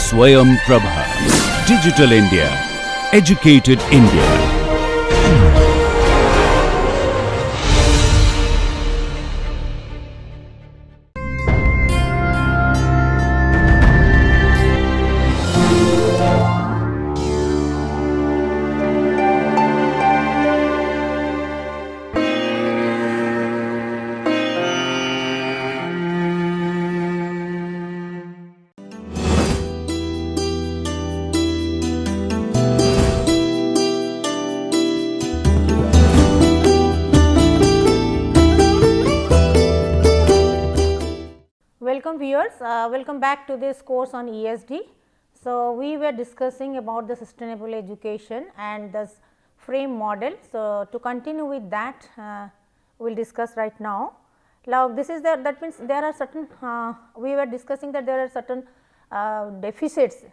Swayam Prabha. Digital India. Educated India. Welcome viewers, welcome back to this course on ESD. So, we were discussing about the sustainable education and this frame model. So, to continue with that we will discuss right now. Now, this is that means there are certain we were discussing that there are certain deficits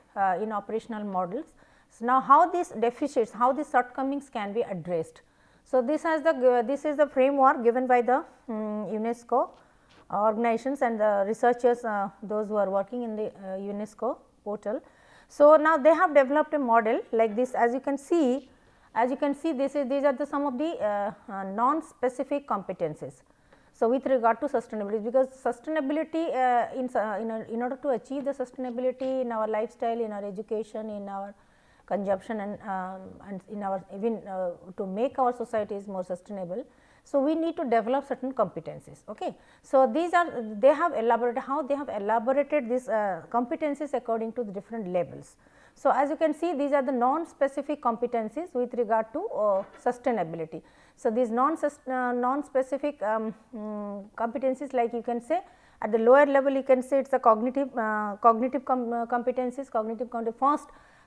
in operational models. So, now how these deficits, how these shortcomings can be addressed. So, this is the framework given by the UNESCO organizations and the researchers, those who are working in the UNESCO portal. So, now they have developed a model like this. As you can see these are the some of the non-specific competencies. So, with regard to sustainability, because sustainability in order to achieve the sustainability in our lifestyle, in our education, in our consumption and in our even to make our societies more sustainable. So, we need to develop certain competencies. Okay. So, these are they have elaborated how they have elaborated these competencies according to the different levels. So, as you can see these are the non-specific competencies with regard to sustainability. So, these non-specific competencies, like you can say at the lower level you can say it is a cognitive competencies,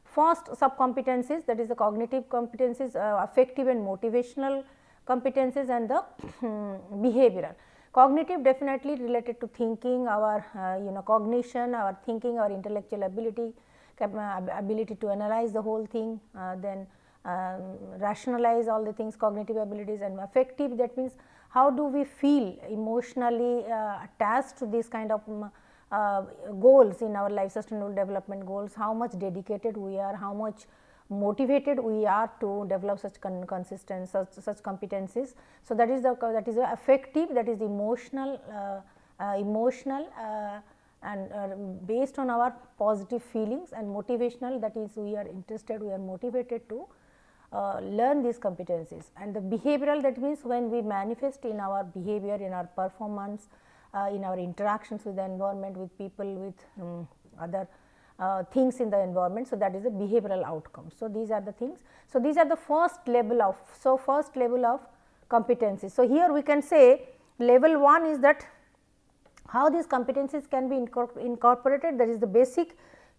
first sub competencies, that is the cognitive competencies, affective and motivational competencies and the behavioral. Cognitive definitely related to thinking, our cognition, our thinking, our intellectual ability, ability to analyze the whole thing, then rationalize all the things, cognitive abilities. And affective, that means how do we feel emotionally attached to this kind of goals in our life, sustainable development goals, how much dedicated we are, how much motivated we are to develop such consistent such competencies. So, that is the affective, that is emotional and based on our positive feelings, and motivational, that is we are interested, we are motivated to learn these competencies. And the behavioral, that means when we manifest in our behavior, in our performance, in our interactions with the environment, with people, with other things in the environment. So, that is a behavioral outcome. So, these are the things. So, these are the first level of competencies. So, here we can say level 1 is that how these competencies can be incorporated, that is the basic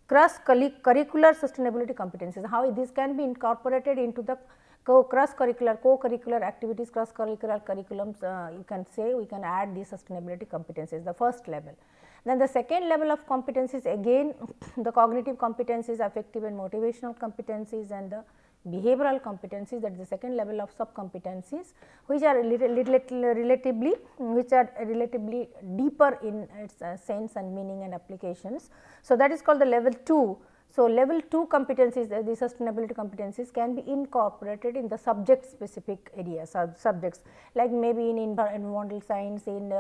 cross curricular sustainability competencies, how this can be incorporated into the cross curricular co-curricular activities, cross curricular curriculums, you can say we can add these sustainability competencies, the first level. Then the second level of competencies, again the cognitive competencies, affective and motivational competencies, and the behavioral competencies, that is the second level of sub competencies, which are relatively deeper in its sense and meaning and applications. So, that is called the level 2. So, level 2 competencies, the sustainability competencies can be incorporated in the subject specific areas or subjects, like maybe in environmental science, in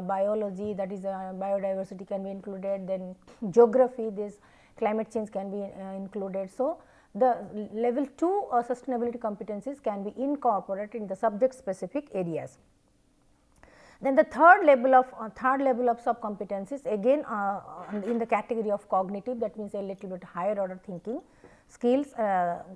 biology, that is biodiversity can be included, then geography, this climate change can be included. So, the level 2 sustainability competencies can be incorporated in the subject specific areas. Then the third level of sub competencies, again in the category of cognitive, that means a little bit higher order thinking skills,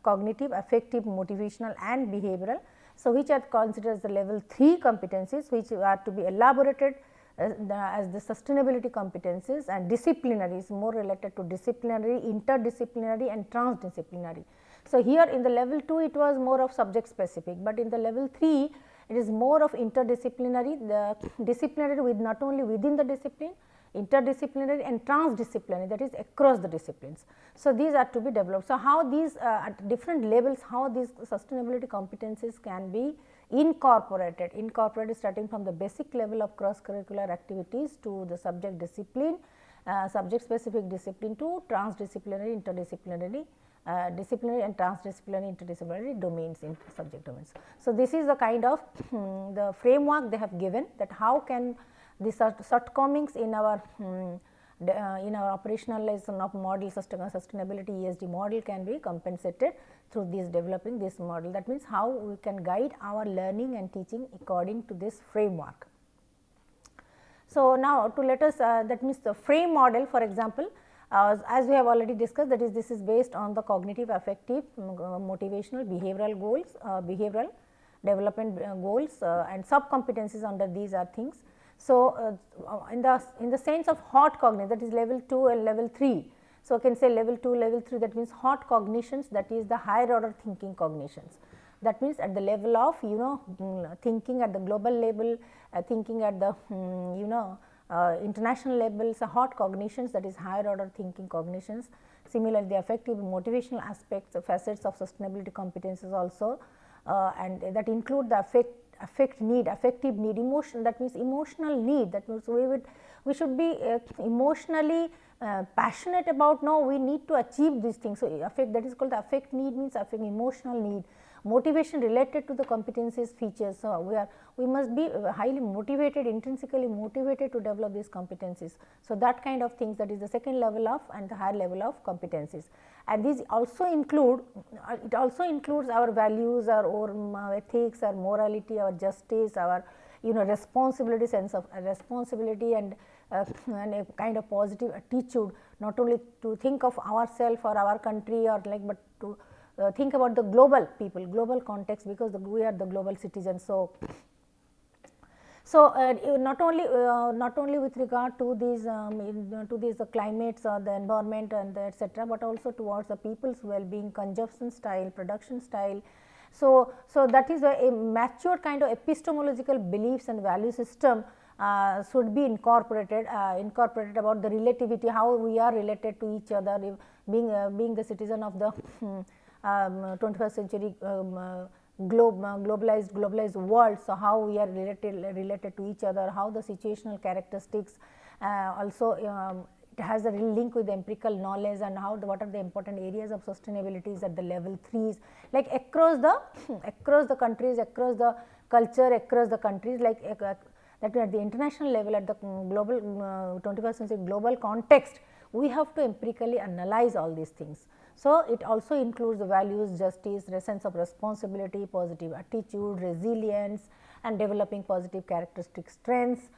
cognitive, affective, motivational and behavioral. So, which are considered as the level 3 competencies, which are to be elaborated as the sustainability competencies, and disciplinary is more related to disciplinary, interdisciplinary and transdisciplinary. So, here in the level 2 it was more of subject specific, but in the level 3 it is more of interdisciplinary, the disciplinary with not only within the discipline, interdisciplinary and transdisciplinary, that is across the disciplines. So, these are to be developed. So, how these at different levels, how these sustainability competencies can be incorporated starting from the basic level of cross curricular activities to the subject discipline subject specific discipline to transdisciplinary, interdisciplinary, disciplinary and transdisciplinary interdisciplinary domains in subject domains. So, this is the kind of the framework they have given, that how can the shortcomings in our operationalization of model sustainability ESD model can be compensated through this developing this model. That means, how we can guide our learning and teaching according to this framework. So, now to let us that means the frame model, for example, as we have already discussed, that is this is based on the cognitive, affective, motivational, behavioral goals, behavioral development goals and sub competencies under these are things. So, in the sense of hot cognition, that is level 2 and level 3. So, I can say level 2, level 3, that means hot cognitions, that is the higher order thinking cognitions. That means, at the level of thinking at the global level, thinking at the international level, so hot cognitions, that is higher order thinking cognitions. Similarly, the affective motivational aspects, facets of sustainability competences also, and that include the affective need, emotion, that means emotional need, that means we should be emotionally passionate about, no, we need to achieve these things. So, affect, that is called the affect need, means affect emotional need, motivation related to the competencies features. So, we must be highly motivated, intrinsically motivated to develop these competencies. So, that kind of things, that is the second level of and the higher level of competencies, and these also include it also includes our values, our ethics, our morality, our justice, our responsibility, sense of responsibility and a kind of positive attitude, not only to think of ourselves or our country or like, but to think about the global people, global context, because we are the global citizens. So, not only with regard to these the climates or the environment and etc., but also towards the people's well-being, consumption style, production style. So, that is a mature kind of epistemological beliefs and value system should be incorporated about the relativity, how we are related to each other, if being the citizen of the 21st century globalized world. So, how we are related to each other, how the situational characteristics also it has a real link with the empirical knowledge, and how what are the important areas of sustainability is at the level 3s, like across the countries, across the culture, across the countries, like that at the international level, at the global 21st century global context, we have to empirically analyze all these things. So, it also includes the values, justice, sense of responsibility, positive attitude, resilience and developing positive characteristic strengths,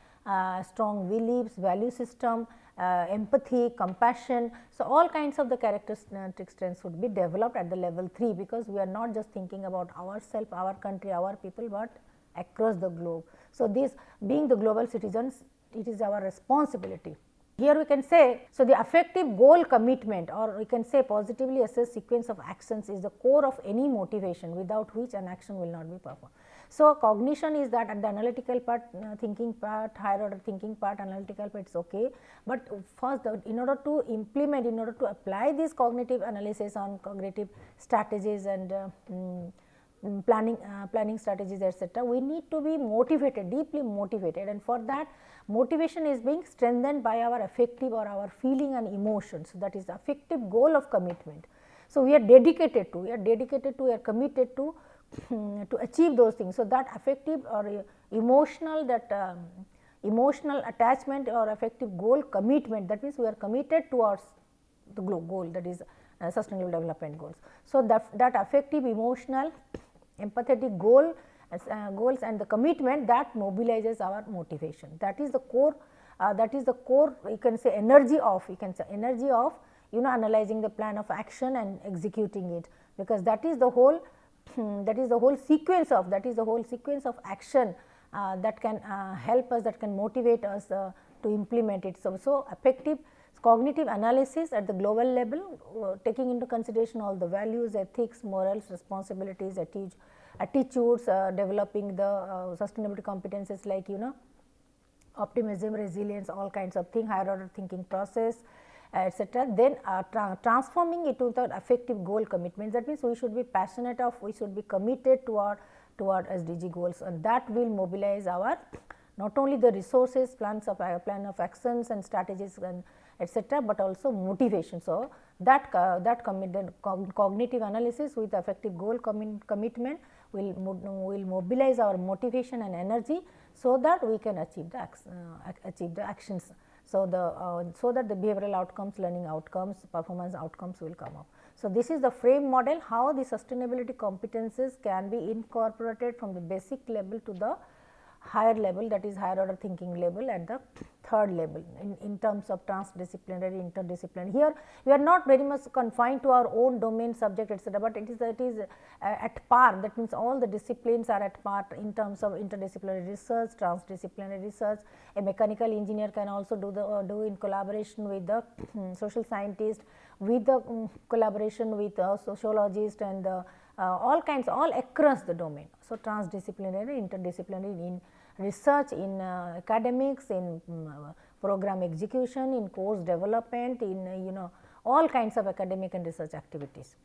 strong beliefs, value system, empathy, compassion. So, all kinds of the characteristic strengths would be developed at the level 3, because we are not just thinking about ourselves, our country, our people, but across the globe. So, this being the global citizens, it is our responsibility. Here we can say, so the affective goal commitment, or we can say positively assessed sequence of actions, is the core of any motivation, without which an action will not be performed. So, cognition is that at the analytical part, thinking part, higher order thinking part, analytical part, it is okay, but first in order to implement, in order to apply this cognitive analysis on cognitive strategies and planning strategies, etc., we need to be motivated, deeply motivated, and for that motivation is being strengthened by our affective or our feeling and emotions. That is the affective goal of commitment. So, we are dedicated to, we are committed to achieve those things. So, that affective or emotional, that emotional attachment or affective goal commitment, that means we are committed towards the goal, that is sustainable development goals. So, that affective, emotional, empathetic goals and the commitment, that mobilizes our motivation. That is the core, you can say energy of, analyzing the plan of action and executing it, because that is the whole sequence of action that can help us, that can motivate us to implement it. So, affective cognitive analysis at the global level, taking into consideration all the values, ethics, morals, responsibilities, attitudes, developing the sustainability competences like optimism, resilience, all kinds of things, higher order thinking process, etc. Then transforming it to the affective goal commitments. That means we should be passionate of, we should be committed toward SDG goals, and that will mobilize our not only the resources, plan of actions and strategies and etc., but also motivation. So, that cognitive analysis with effective goal commitment will mobilize our motivation and energy, so that we can achieve the actions. So, so that the behavioral outcomes, learning outcomes, performance outcomes will come up. So, this is the frame model, how the sustainability competencies can be incorporated from the basic level to the higher level, that is higher order thinking level at the third level in terms of transdisciplinary, interdisciplinary. Here we are not very much confined to our own domain subject etc., but it is at par, that means all the disciplines are at par in terms of interdisciplinary research, transdisciplinary research. A mechanical engineer can also do in collaboration with the social scientist, with the collaboration with sociologist and all kinds, all across the domain. So, transdisciplinary, interdisciplinary in research, in academics, in program execution, in course development, in all kinds of academic and research activities.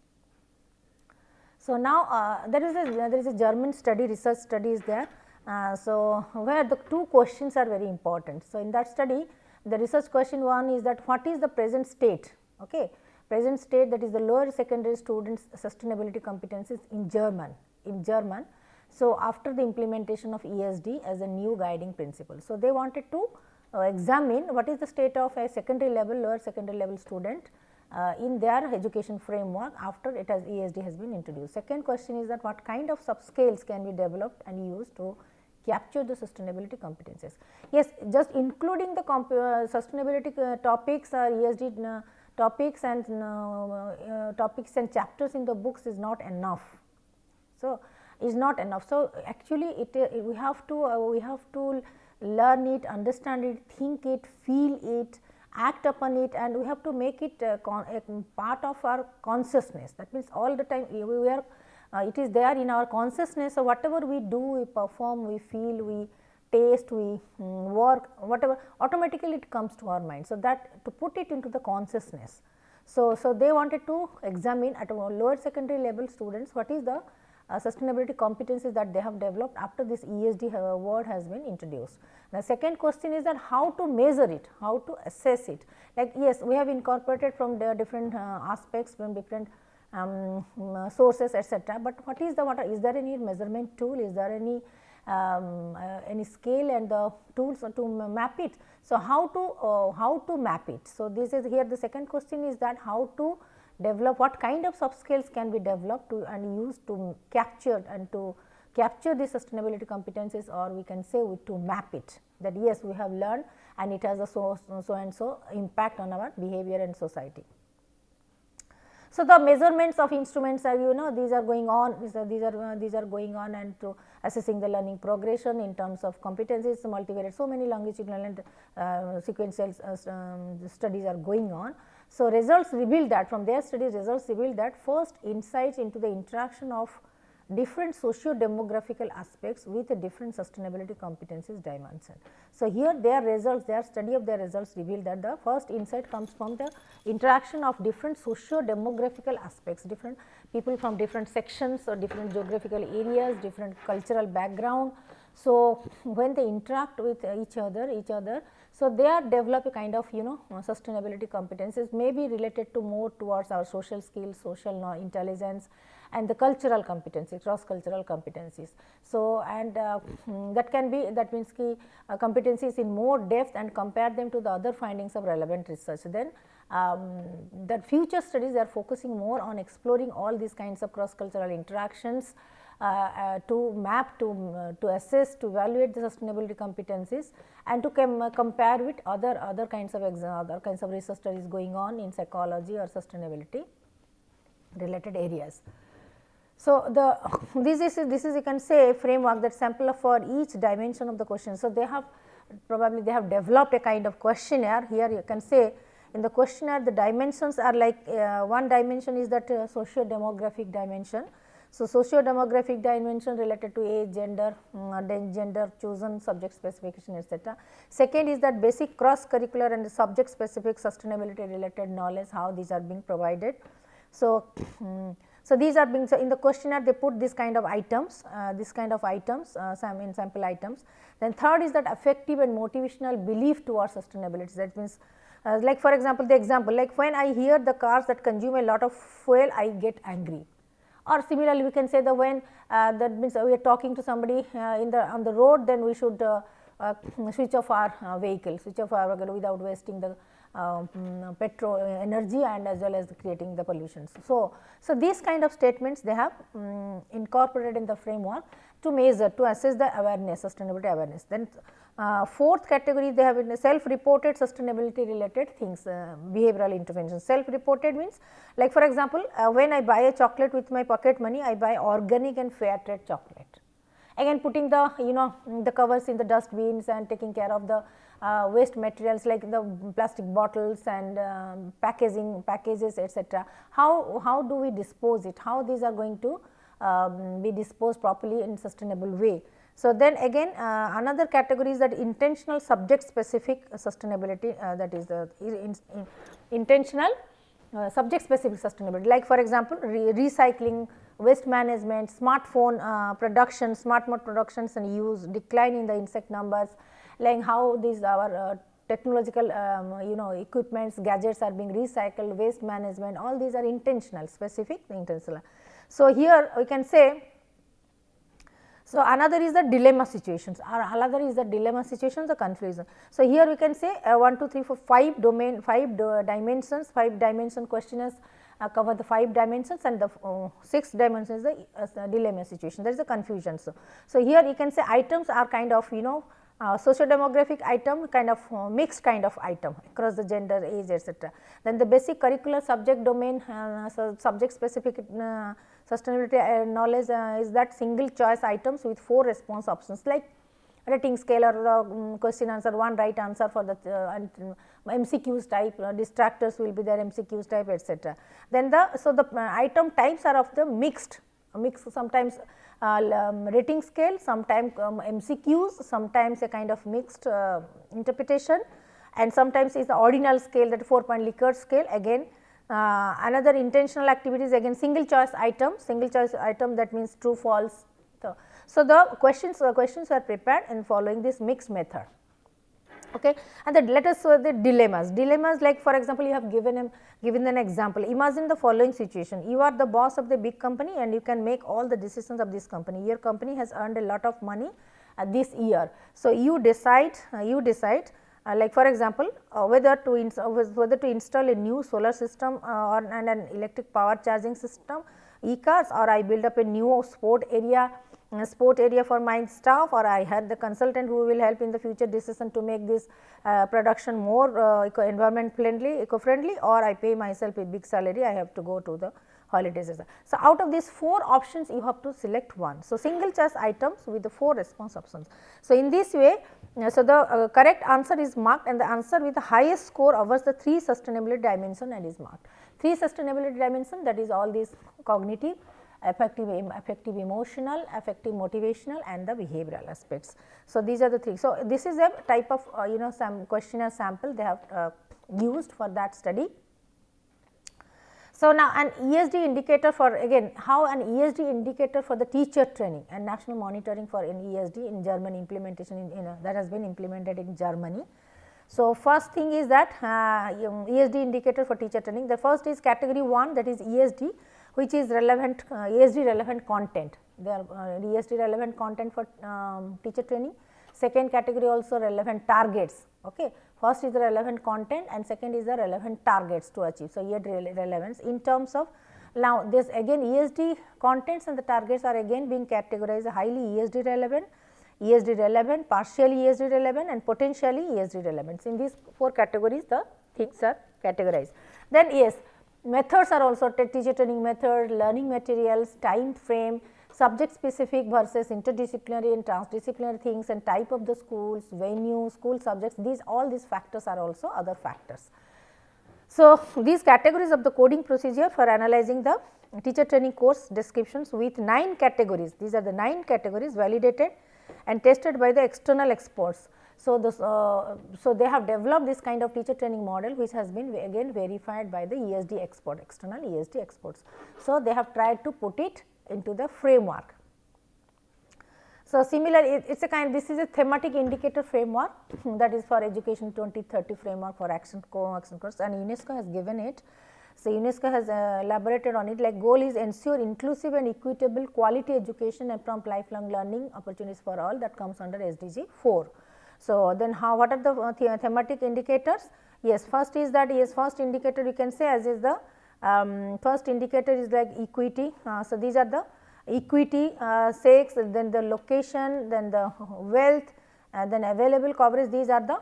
So, now there is a German study, research study is there. So, where the two questions are very important. So, in that study the research question one is that what is the present state, okay, present state, that is the lower secondary students sustainability competencies in German. So, after the implementation of ESD as a new guiding principle. So, they wanted to examine what is the state of a secondary level, lower secondary level student in their education framework after ESD has been introduced. Second question is that what kind of sub scales can be developed and used to capture the sustainability competencies. Yes, just including the sustainability topics or ESD topics and chapters in the books is not enough. So, is not enough. So, actually we have to learn it, understand it, think it, feel it, act upon it, and we have to make it a part of our consciousness. That means, all the time we are it is there in our consciousness. So, whatever we do, we perform, we feel, we taste, we work, whatever, automatically it comes to our mind. So, that to put it into the consciousness. So, they wanted to examine at a lower secondary level students what is the sustainability competencies that they have developed after this ESD word has been introduced. The second question is that how to measure it, how to assess it. Like, yes, we have incorporated from the different aspects, from different sources etc., but is there any measurement tool, is there any scale and the tools to map it. So, how to map it. So, this is here the second question is that how to develop, what kind of sub scales can be developed to and used to capture the sustainability competencies, or we can say to map it, that yes, we have learned and it has a so and so impact on our behavior and society. So, the measurements of instruments are these are going on, these are going on, and to assessing the learning progression in terms of competencies, multivariate, so many longitudinal and sequential studies are going on. So, results reveal that from their studies, results reveal that first insights into the interaction of different socio-demographical aspects with a different sustainability competencies dimension. So, here their results, their study of their results reveal that the first insight comes from the interaction of different socio-demographical aspects, different people from different sections or different geographical areas, different cultural background. So, when they interact with each other, so they are develop a kind of sustainability competencies may be related to more towards our social skills, social intelligence, and the cultural competencies, cross cultural competencies. So, and that can be, that means competencies in more depth and compare them to the other findings of relevant research. Then that future studies are focusing more on exploring all these kinds of cross cultural interactions to map, to assess, to evaluate the sustainability competencies, and to compare with other kinds of research studies going on in psychology or sustainability related areas. So, this is you can say a framework that sample for each dimension of the question. So, they have developed a kind of questionnaire. Here you can say in the questionnaire the dimensions are like one dimension is that socio-demographic dimension. So, socio-demographic dimension related to age, gender, chosen subject specification etc. Second is that basic cross curricular and subject specific sustainability related knowledge, how these are being provided. So, So, these are being, so in the questionnaire they put this kind of items, in sample items. Then third is that affective and motivational belief towards sustainability. That means like for example, the example like when I hear the cars that consume a lot of fuel, I get angry. Or similarly, we can say the when that means we are talking to somebody on the road, then we should switch off our vehicle, switch off our vehicle without wasting the petrol energy and as well as creating the pollutions. So, these kind of statements they have incorporated in the framework to measure, to assess the awareness, sustainability awareness. Then fourth category they have in self reported sustainability related things, behavioral interventions. Self reported means like for example, when I buy a chocolate with my pocket money, I buy organic and fair trade chocolate. Again putting the the covers in the dustbins and taking care of the waste materials like the plastic bottles and packages etc. How do we dispose it, how these are going to be disposed properly in sustainable way. So, then again another category is that intentional subject specific sustainability, that is the intentional subject specific sustainability, like for example, recycling, waste management, smartphone productions and use, decline in the insect numbers, like how these our technological equipments, gadgets are being recycled, waste management, all these are intentional, specific, intentional. So, here we can say, so another is the dilemma situations, or another is the dilemma situations, the confusion. So, here we can say 1, 2, 3, 4, 5 dimensions, 5 dimension questionnaires cover the 5 dimensions, and the 6th dimension is the dilemma situation, that is the confusion. So, here you can say items are kind of socio-demographic item, kind of mixed kind of item across the gender, age etc. Then the basic curricular subject domain, subject specific sustainability knowledge is that single choice items with 4 response options, like rating scale or the question answer, 1 right answer for the MCQs type, distractors will be there, MCQs type etc. Then the item types are of the mixed, sometimes rating scale, sometimes MCQs, sometimes a kind of mixed interpretation, and sometimes is the ordinal scale, that 4-point Likert scale. Again another intentional activities, again single choice item, that means true false. So, the questions were prepared in following this mixed method. Okay. And then let us the dilemmas, like for example, you have given an example. Imagine the following situation: you are the boss of the big company and you can make all the decisions of this company. Your company has earned a lot of money this year. So, you decide like for example, whether to install a new solar system and an electric power charging system, e-cars, or I build up a new sport area for my staff, or I had the consultant who will help in the future decision to make this production more environment friendly, eco-friendly, or I pay myself a big salary, I have to go to the holidays. So, out of these 4 options you have to select one. So, single choice items with the 4 response options. So, in this way, so the correct answer is marked, and the answer with the highest score covers the 3 sustainability dimension and is marked. 3 sustainability dimension, that is all these cognitive, affective emotional, affective motivational, and the behavioral aspects. So, these are the 3. So, this is a type of some questionnaire sample they have used for that study. So, now an ESD indicator for, again how an ESD indicator for the teacher training and national monitoring for an ESD in German implementation that has been implemented in Germany. So, first thing is that ESD indicator for teacher training. The first is category 1, that is ESD, which is relevant ESD relevant content. There are ESD relevant content for teacher training. Second category also relevant targets. Okay. First is the relevant content and second is the relevant targets to achieve. So, ESD relevance in terms of, now this again ESD contents and the targets are again being categorized highly ESD relevant, partially ESD relevant, and potentially ESD relevant. In these 4 categories the things are categorized. Then yes, methods are also teacher training method, learning materials, time frame, subject specific versus interdisciplinary and transdisciplinary things, and type of the schools, venue, school subjects, all these factors are also other factors. So, these categories of the coding procedure for analyzing the teacher training course descriptions with 9 categories. These are the 9 categories validated and tested by the external experts. So, so they have developed this kind of teacher training model, which has been again verified by the ESD expert, external ESD experts. So, they have tried to put it into the framework. So, similar it is a kind, this is a thematic indicator framework that is for education 2030 framework for action course, and UNESCO has given it. So, UNESCO has elaborated on it, like goal is ensure inclusive and equitable quality education and prompt lifelong learning opportunities for all, that comes under SDG 4. So, then what are the thematic indicators? Yes, first is that, yes, first indicator you can say as is the first indicator is like equity. So, these are the equity, sex, then the location, then the wealth, then available coverage, these are the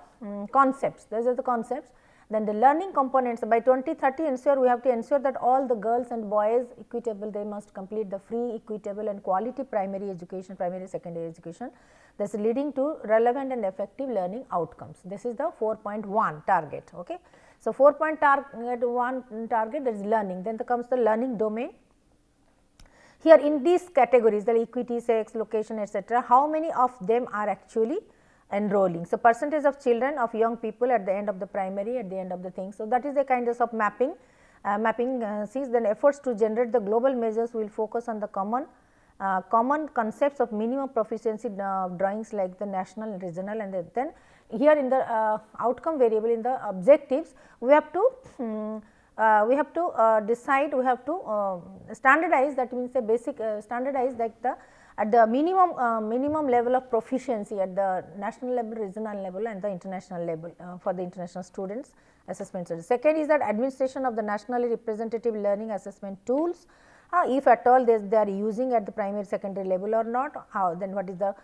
concepts, those are the concepts. Then the learning components, by 2030 ensure, we have to ensure that all the girls and boys equitable, they must complete the free, equitable and quality primary education, primary secondary education, thus leading to relevant and effective learning outcomes. This is the 4.1 target. Okay. So, 4.1 target, that is learning, then comes the learning domain. Here in these categories, the equity, sex, location, etc., how many of them are actually enrolling. So, percentage of children, of young people at the end of the primary, at the end of the thing. So, that is a kind of mapping, sees then efforts to generate the global measures will focus on the common concepts of minimum proficiency drawings like the national, regional, and then here in the outcome variable, in the objectives, we have to decide, we have to standardize, that means a basic standardize, like the at the minimum level of proficiency at the national level, regional level and the international level for the international students assessment. Second is that administration of the nationally representative learning assessment tools, if at all they are using at the primary secondary level or not, how, then what is the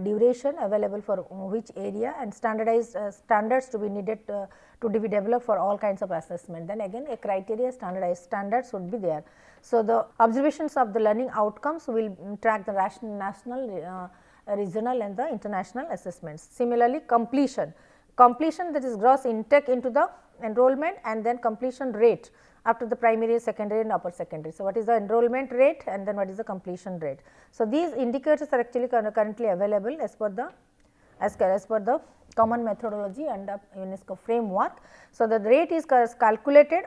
duration available for which area, and standardized standards to be needed to be developed for all kinds of assessment. Then again a criteria, standardized standards would be there. So, the observations of the learning outcomes will track the national, regional and the international assessments. Similarly, completion, that is gross intake into the enrollment, and then completion rate after the primary, secondary and upper secondary. So, what is the enrollment rate and then what is the completion rate. So, these indicators are actually currently available as per the common methodology and the UNESCO framework. So, the rate is calculated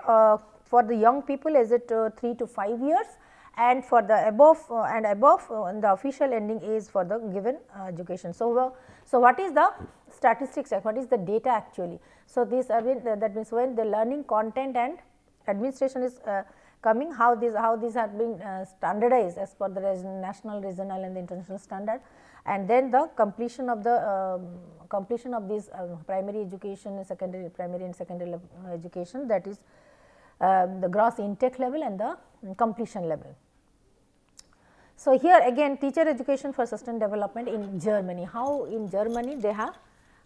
for the young people is it 3 to 5 years, and for the above the official ending age for the given education. So, what is the statistics, what is the data actually. So, this that means when the learning content and administration is coming, how these are being standardized as per the national, regional and the international standard, and then the completion of these primary education, secondary, primary and secondary education, that is the gross intake level and the completion level. So, here again teacher education for sustained development in Germany, how in Germany they have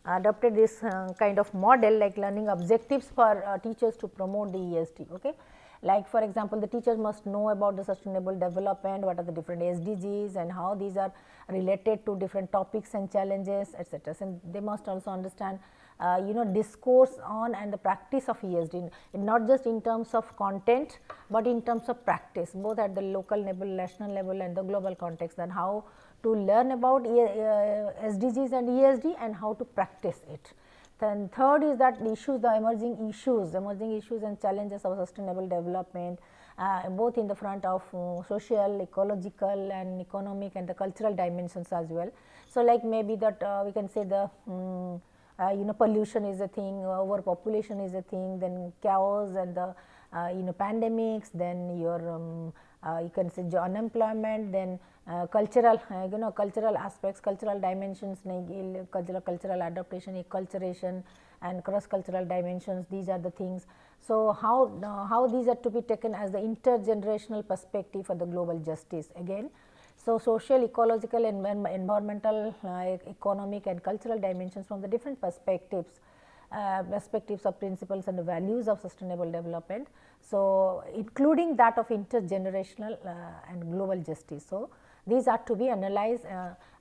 adopted this kind of model, like learning objectives for teachers to promote the ESD. Okay. Like for example, the teachers must know about the sustainable development, what are the different SDGs and how these are related to different topics and challenges, etc. And they must also understand discourse on and the practice of ESD, not just in terms of content, but in terms of practice, both at the local level, national level and the global context, and how to learn about SDGs and ESD and how to practice it. Then third is that the emerging issues and challenges of sustainable development, both in the front of social, ecological and economic and the cultural dimensions as well. So, like maybe that we can say the pollution is a thing, overpopulation is a thing, then chaos and the pandemics, then your you can say unemployment, then cultural cultural aspects, cultural dimensions, cultural adaptation, acculturation and cross cultural dimensions, these are the things. So, how these are to be taken as the intergenerational perspective for the global justice again. So, social, ecological, environmental, economic and cultural dimensions from the different perspectives of principles and the values of sustainable development. So, including that of intergenerational and global justice. So, these are to be analyzed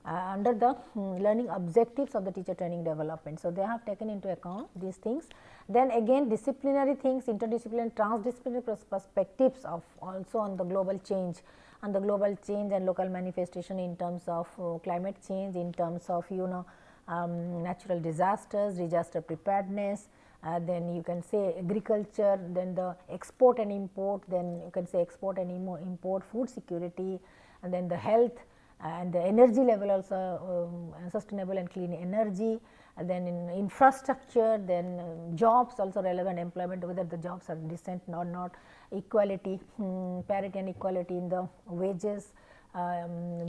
under the learning objectives of the teacher training development. So, they have taken into account these things. Then again disciplinary things, interdisciplinary, transdisciplinary perspectives of also on the global change, and local manifestation in terms of climate change, in terms of natural disasters, disaster preparedness, then you can say agriculture, then the export and import, then you can say export and import, food security, and then the health and the energy level also, sustainable and clean energy, and then in infrastructure, then jobs also relevant, employment, whether the jobs are decent or not, equality, parity and equality in the wages,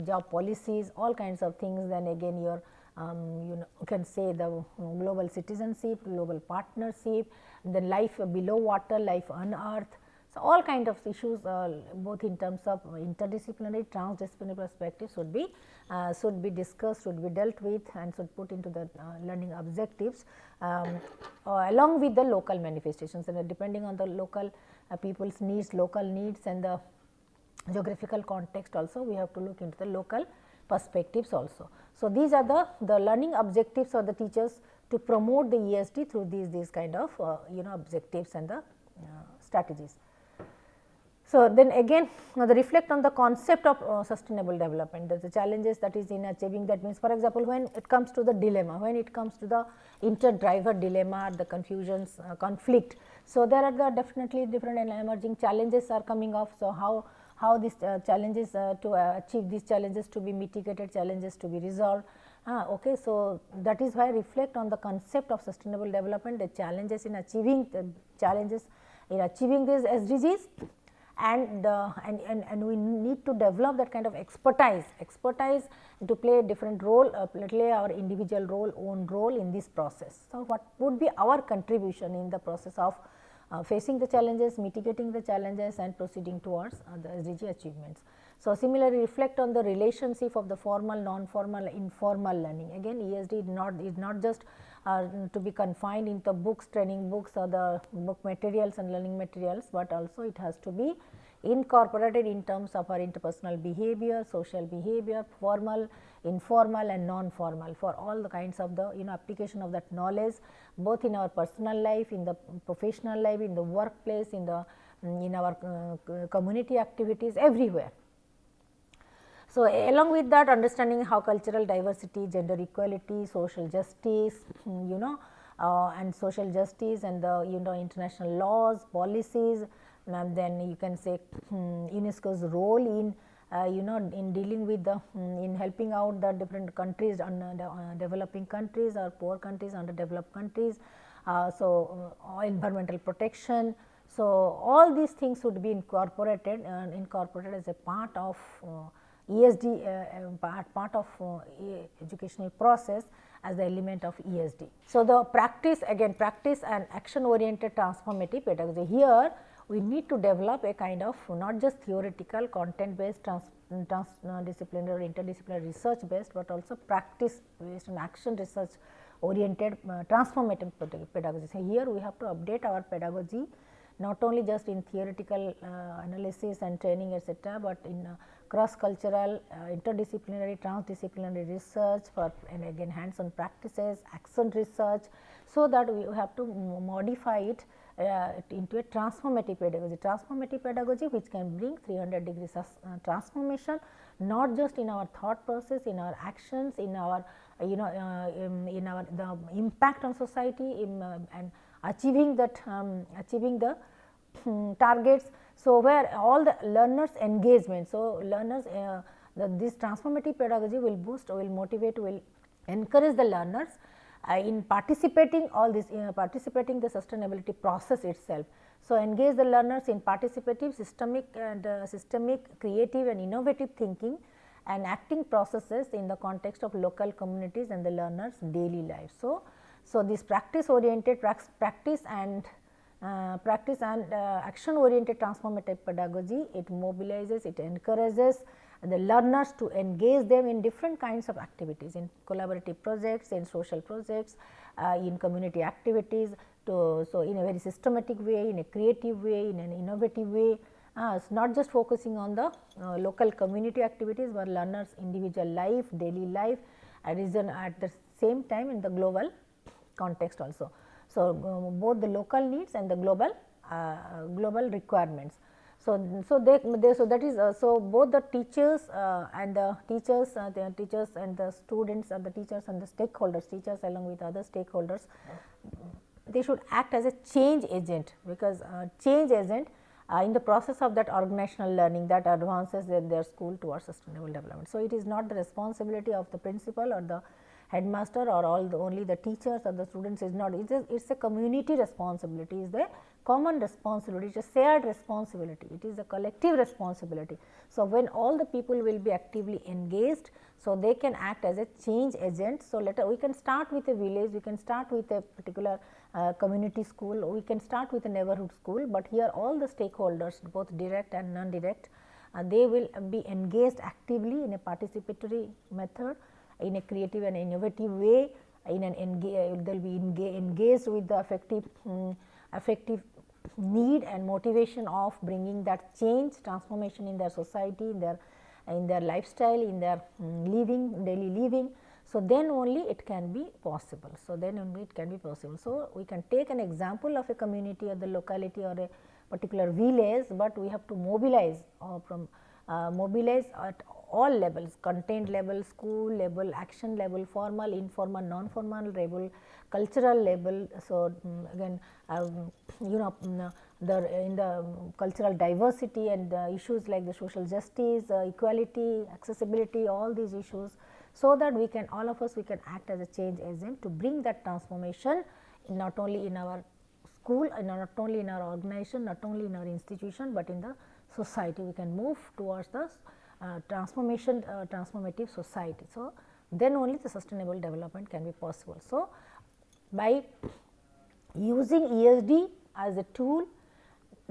job policies, all kinds of things. Then again your you can say the global citizenship, global partnership, then life below water, life on earth. So, all kind of issues both in terms of interdisciplinary, transdisciplinary perspective should be discussed, should be dealt with, and should put into the learning objectives along with the local manifestations, and depending on the local people's needs, local needs, and the geographical context also we have to look into the local perspectives also. So, these are the learning objectives of the teachers to promote the ESD through these kind of objectives and the strategies. So, then again the reflect on the concept of sustainable development, the challenges that is in achieving that. Means, for example, when it comes to the dilemma, when it comes to the inter-driver dilemma, the confusions, conflict. So, there are the definitely different and emerging challenges are coming up. So, how these challenges to achieve these challenges to be mitigated, challenges to be resolved. Okay. So, that is why reflect on the concept of sustainable development, the challenges in achieving these SDGs, and we need to develop that kind of expertise to play a different role, play our individual role, own role in this process. So, what would be our contribution in the process of facing the challenges, mitigating the challenges, and proceeding towards the SDG achievements. So, similarly reflect on the relationship of the formal, non-formal, informal learning. Again, ESD is not just to be confined into books, training books, or the book materials and learning materials, but also it has to be incorporated in terms of our interpersonal behavior, social behavior, formal, informal, and non-formal, for all the kinds of the application of that knowledge, both in our personal life, in the professional life, in the workplace, in our community activities, everywhere. So, along with that, understanding how cultural diversity, gender equality, social justice, and social justice, and the international laws, policies, and then you can say UNESCO's role in in dealing with the in helping out the different countries, developing countries or poor countries, underdeveloped countries. So, environmental protection. So, all these things should be incorporated as a part of ESD, part of educational process as the element of ESD. So, the practice and action oriented transformative pedagogy. Here we need to develop a kind of not just theoretical content based transdisciplinary or interdisciplinary research based, but also practice based and action research oriented transformative pedagogy. So, here we have to update our pedagogy not only just in theoretical analysis and training etc., but in cross cultural, interdisciplinary, transdisciplinary research for and again hands on practices, action research. So, that we have to modify it into a transformative pedagogy which can bring 300 degrees transformation, not just in our thought process, in our actions, in our in our the impact on society and achieving that achieving the targets. So, where all the learners engagement. So, learners this transformative pedagogy will boost, will motivate, will encourage the learners in participating all this participating the sustainability process itself. So, engage the learners in participative, systemic, creative and innovative thinking and acting processes in the context of local communities and the learners daily life. So, this practice oriented practice and action oriented transformative pedagogy, it mobilizes, it encourages the learners to engage them in different kinds of activities, in collaborative projects, in social projects, in community activities. So, in a very systematic way, in a creative way, in an innovative way. It's not just focusing on the local community activities, but learners individual life, daily life, and at the same time in the global context also. So, both the local needs and the global requirements. So that is so both the teachers and the teachers and the students and the teachers and the stakeholders, teachers along with other stakeholders, they should act as a change agent, because change agent in the process of that organizational learning that advances their school towards sustainable development. So, it is not the responsibility of the principal or the headmaster or only the teachers or the students, is not, it is a community responsibility, is the common responsibility, it is a shared responsibility, it is a collective responsibility. So, when all the people will be actively engaged, so they can act as a change agent. So, we can start with a village, we can start with a particular community school, we can start with a neighborhood school, but here all the stakeholders, both direct and non-direct, they will be engaged actively in a participatory method, in a creative and innovative way, in an they will be engaged with the affective need and motivation of bringing that change, transformation in their society, in their lifestyle, in their living, daily living. So, then only it can be possible. So, then only it can be possible. So, we can take an example of a community or the locality or a particular village, but we have to mobilize mobilize at all levels, content level, school level, action level, formal, informal, non-formal level, cultural level. So, again in the cultural diversity and issues like the social justice, equality, accessibility, all these issues, so that we can, all of us, we can act as a change agent to bring that transformation not only in our school and not only in our organization, not only in our institution, but in the society. We can move towards the transformative society. So, then only the sustainable development can be possible. So, by using ESD as a tool,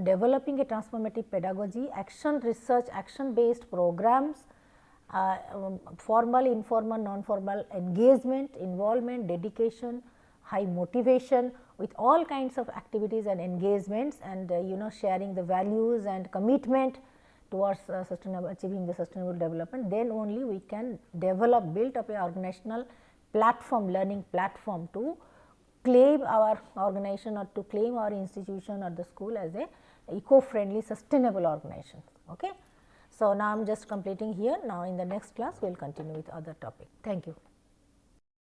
developing a transformative pedagogy, action research, action based programs, formal, informal, non-formal engagement, involvement, dedication, high motivation, with all kinds of activities and engagements, and sharing the values and commitment towards achieving the sustainable development, then only we can build up a organizational platform, learning platform, to claim our organization or to claim our institution or the school as a eco-friendly sustainable organization. Okay. So, now I am just completing here. Now, in the next class we will continue with other topic. Thank you.